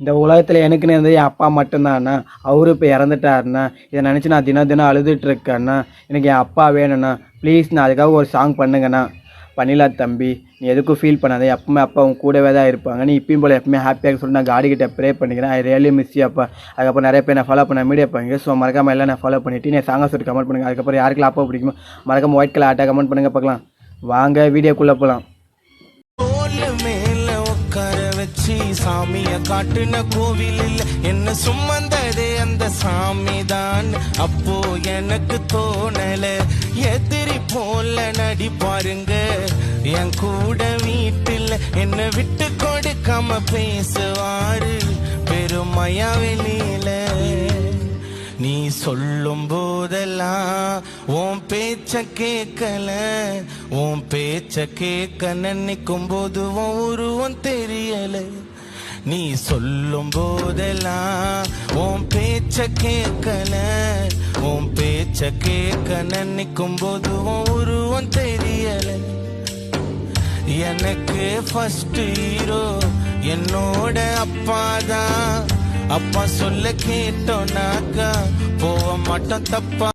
இந்த உலகத்தில் எனக்குன்னு இருந்தது என் அப்பா மட்டும்தாண்ணா. அவரு இப்போ இறந்துட்டாருண்ணா. இதை நினச்சி நான் தினம் தினம் அழுதுட்டு இருக்கேண்ணா. எனக்கு என் அப்பா வேணும்ண்ணா. ப்ளீஸ்ண்ணா, அதுக்காக ஒரு சாங் பண்ணுங்கண்ணா. பண்ணிடலாம் தம்பி, நீ எதுக்கும் ஃபீல் பண்ணாத. எப்பவுமே அப்பா உன் கூடவே தான் இருப்பாங்க. நீ இப்பயும் போல் எப்பவுமே ஹாப்பியாக சொல்லி நான் காடி கிட்ட ப்ரே பண்ணிக்கிறேன். ஐ ரியலி மிஸ் யூ அப்பா. அதுக்கப்புறம் நிறைய பேர் நான் ஃபாலோ பண்ண மீடியா பண்ணுங்க. ஸோ மறக்காமல் எல்லாம் நான் ஃபாலோ பண்ணிவிட்டு நான் சாங்கை சொல்லி கமெண்ட் பண்ணுங்கள். அதுக்கப்புறம் யாருக்கெல்லாம் அப்பா பிடிக்குமோ மறக்காமல் ஒயிட் கலர் ஆட்டாக கமெண்ட் பண்ணுங்கள். பார்க்கலாம் வாங்க வீடியோக்குள்ளே போகலாம். சாமிய காட்டுன கோவிலில் என்ன சுமந்ததே அந்த சாமிதான். அப்போ எனக்கு தோணல எதிரி போல நடி பாருங்க. என் கூட வீட்டில் என்ன விட்டு கொடுக்காம பேசுவாரு பெருமையா வெளியில. நீ சொல்லும் போதெல்லாம் உன் பேச்ச கேட்கல. உன் பேச்ச கேட்க நினைக்கும் போது உன் உருவம் தெரியல. நீ சொல்லும் போதெல்லாம் உன் பேச்ச கேட்கல. உன் பேச்ச கேட்க நினைக்கும் போது உன் உருவம் தெரியல. எனக்கு ஃபர்ஸ்ட் ஹீரோ என்னோட அப்பாதான். அப்பா சொல்ல கேட்டோனாக்கா போக மாட்டோம் தப்பா.